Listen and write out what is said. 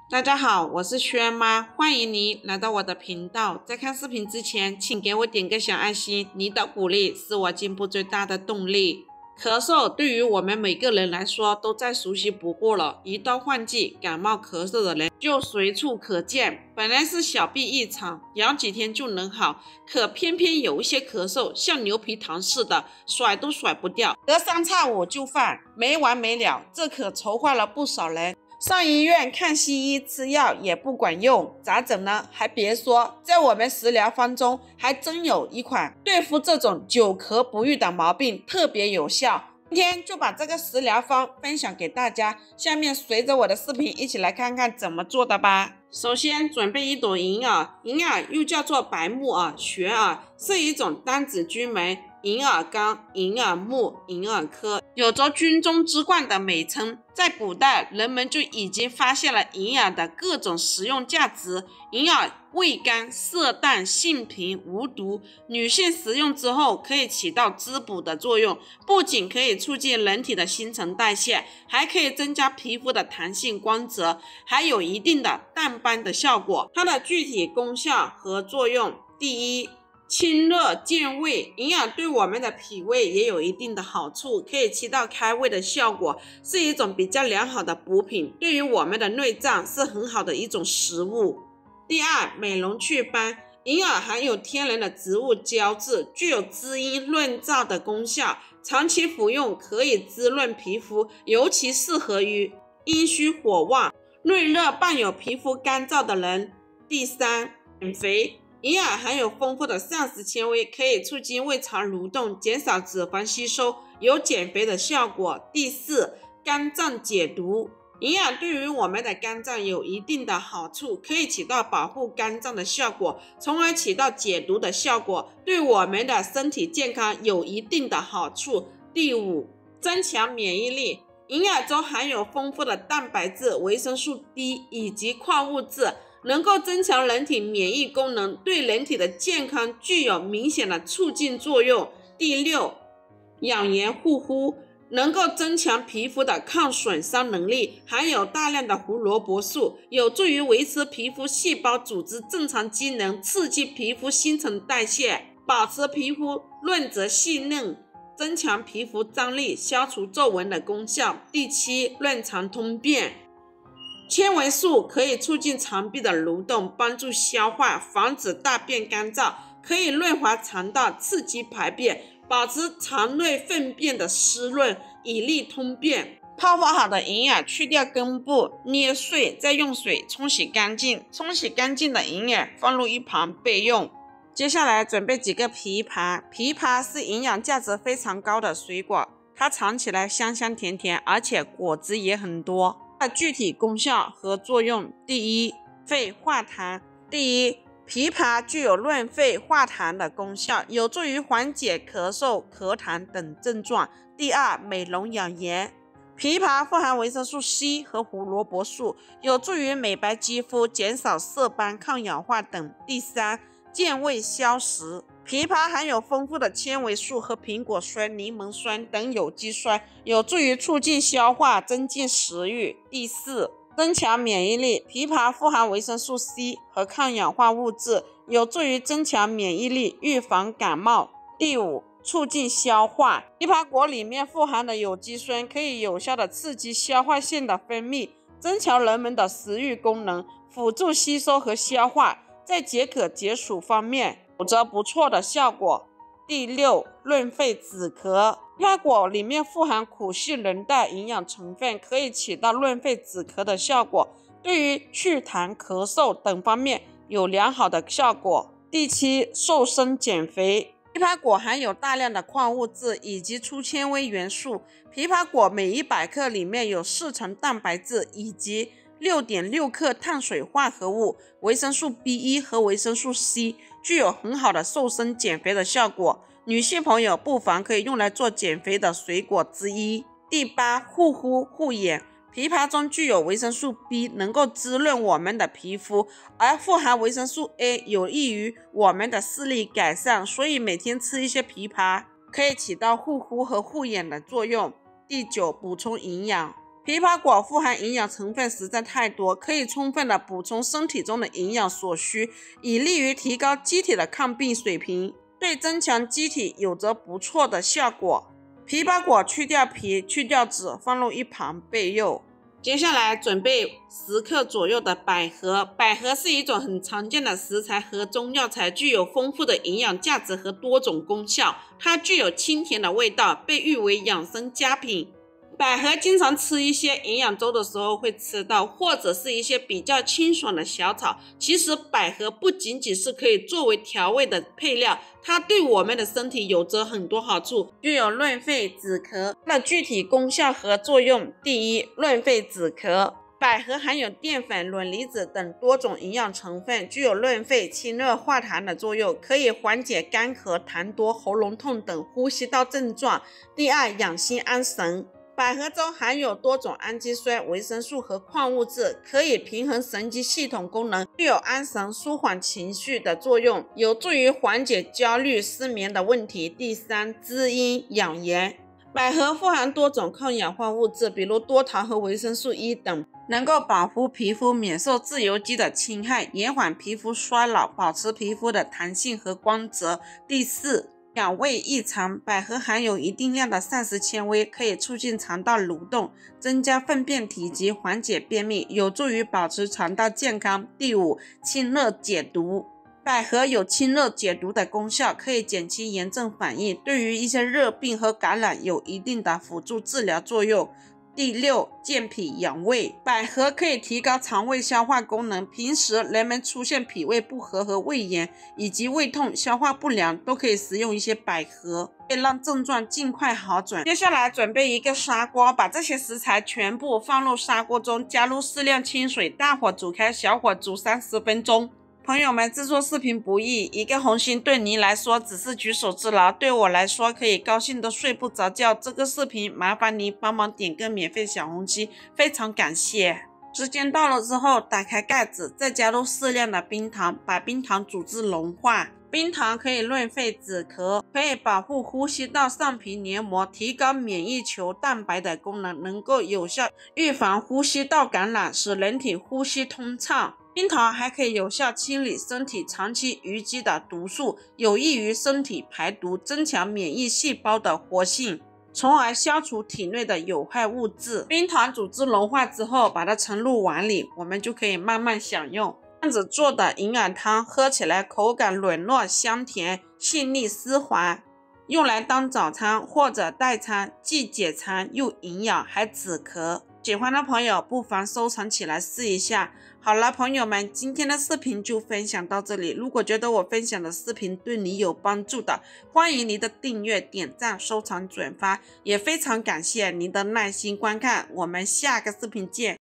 大家好，我是轩妈，欢迎你来到我的频道。在看视频之前，请给我点个小爱心，你的鼓励是我进步最大的动力。咳嗽对于我们每个人来说都再熟悉不过了，一到换季，感冒咳嗽的人就随处可见。本来是小病一场，养几天就能好，可偏偏有一些咳嗽像牛皮糖似的，甩都甩不掉，隔三差五就犯，没完没了，这可愁坏了不少人。上医院看西医吃药也不管用，咋整呢？还别说，在我们食疗方中还真有一款对付这种久咳不愈的毛病特别有效。今天就把这个食疗方分享给大家，下面随着我的视频一起来看看怎么做的吧。首先准备一朵银耳，银耳又叫做白木耳、雪耳，是一种单子菌门银耳纲、银耳目、银耳科，有着军中之冠的美称。在古代，人们就已经发现了银耳的各种食用价值。银耳味甘、色淡、性平、无毒，女性食用之后可以起到滋补的作用，不仅可以促进人体的新陈代谢，还可以增加皮肤的弹性光泽，还有一定的淡斑的效果。它的具体功效和作用，第一，清热健胃，银耳对我们的脾胃也有一定的好处，可以起到开胃的效果，是一种比较良好的补品，对于我们的内脏是很好的一种食物。第二，美容祛斑，银耳含有天然的植物胶质，具有滋阴润燥的功效，长期服用可以滋润皮肤，尤其适合于阴虚火旺、内热伴有皮肤干燥的人。第三，减肥，银耳含有丰富的膳食纤维，可以促进胃肠蠕动，减少脂肪吸收，有减肥的效果。第四，肝脏解毒，银耳对于我们的肝脏有一定的好处，可以起到保护肝脏的效果，从而起到解毒的效果，对我们的身体健康有一定的好处。第五，增强免疫力，银耳中含有丰富的蛋白质、维生素 D 以及矿物质，能够增强人体免疫功能，对人体的健康具有明显的促进作用。第六，养颜护肤，能够增强皮肤的抗损伤能力，含有大量的胡萝卜素，有助于维持皮肤细胞组织正常机能，刺激皮肤新陈代谢，保持皮肤润泽细嫩，增强皮肤张力，消除皱纹的功效。第七，润肠通便，纤维素可以促进肠壁的蠕动，帮助消化，防止大便干燥，可以润滑肠道，刺激排便，保持肠内粪便的湿润，以利通便。泡发好的银耳去掉根部，捏碎，再用水冲洗干净。冲洗干净的银耳放入一旁备用。接下来准备几个枇杷，枇杷是营养价值非常高的水果，它尝起来香香甜甜，而且果汁也很多。它的具体功效和作用，第一，肺化痰。第一，枇杷具有润肺化痰的功效，有助于缓解咳嗽、咳痰等症状。第二，美容养颜，枇杷富含维生素 C 和胡萝卜素，有助于美白肌肤，减少色斑、抗氧化等。第三，健胃消食，枇杷含有丰富的纤维素和苹果酸、柠檬酸等有机酸，有助于促进消化，增进食欲。第四，增强免疫力，枇杷富含维生素 C 和抗氧化物质，有助于增强免疫力，预防感冒。第五，促进消化，枇杷果里面富含的有机酸可以有效的刺激消化腺的分泌，增强人们的食欲功能，辅助吸收和消化，在解渴解暑方面有着不错的效果。第六，润肺止咳，枇杷果里面富含苦杏仁带营养成分，可以起到润肺止咳的效果，对于祛痰、咳嗽等方面有良好的效果。第七，瘦身减肥，枇杷果含有大量的矿物质以及粗纤维元素，枇杷果每100克里面有4层蛋白质以及6.6克碳水化合物、维生素 B1 和维生素 C， 具有很好的瘦身减肥的效果。女性朋友不妨可以用来做减肥的水果之一。第八，护肤护眼，枇杷中具有维生素 B， 能够滋润我们的皮肤，而富含维生素 A 有益于我们的视力改善，所以每天吃一些枇杷可以起到护肤和护眼的作用。第九，补充营养，枇杷果富含营养成分实在太多，可以充分的补充身体中的营养所需，以利于提高机体的抗病水平，对增强机体有着不错的效果。枇杷果去掉皮，去掉籽，放入一旁备用。接下来准备10克左右的百合。百合是一种很常见的食材和中药材，具有丰富的营养价值和多种功效。它具有清甜的味道，被誉为养生佳品。百合经常吃一些营养粥的时候会吃到，或者是一些比较清爽的小炒。其实百合不仅仅是可以作为调味的配料，它对我们的身体有着很多好处，具有润肺止咳。它的具体功效和作用：第一，润肺止咳。百合含有淀粉、卵离子等多种营养成分，具有润肺、清热化痰的作用，可以缓解干咳、痰多、喉咙痛等呼吸道症状。第二，养心安神。百合中含有多种氨基酸、维生素和矿物质，可以平衡神经系统功能，具有安神、舒缓情绪的作用，有助于缓解焦虑、失眠的问题。第三，滋阴养颜。百合富含多种抗氧化物质，比如多糖和维生素 E 等，能够保护皮肤免受自由基的侵害，延缓皮肤衰老，保持皮肤的弹性和光泽。第四，养胃益肠。百合含有一定量的膳食纤维，可以促进肠道蠕动，增加粪便体积，缓解便秘，有助于保持肠道健康。第五，清热解毒。百合有清热解毒的功效，可以减轻炎症反应，对于一些热病和感染有一定的辅助治疗作用。第六，健脾养胃。百合可以提高肠胃消化功能，平时人们出现脾胃不和和胃炎以及胃痛、消化不良，都可以食用一些百合，可以让症状尽快好转。接下来准备一个砂锅，把这些食材全部放入砂锅中，加入适量清水，大火煮开，小火煮30分钟。朋友们，制作视频不易，一个红心对您来说只是举手之劳，对我来说可以高兴的睡不着觉。这个视频麻烦您帮忙点个免费小红心，非常感谢。时间到了之后，打开盖子，再加入适量的冰糖，把冰糖煮至融化。冰糖可以润肺止咳，可以保护呼吸道上皮黏膜，提高免疫球蛋白的功能，能够有效预防呼吸道感染，使人体呼吸通畅。冰糖还可以有效清理身体长期淤积的毒素，有益于身体排毒，增强免疫细胞的活性，从而消除体内的有害物质。冰糖煮至融化之后，把它盛入碗里，我们就可以慢慢享用。这样子做的营养汤，喝起来口感软糯香甜，性力丝滑，用来当早餐或者代餐，既解馋又营养，还止咳。喜欢的朋友不妨收藏起来试一下。好了，朋友们，今天的视频就分享到这里。如果觉得我分享的视频对你有帮助的，欢迎您的订阅、点赞、收藏、转发，也非常感谢您的耐心观看。我们下个视频见。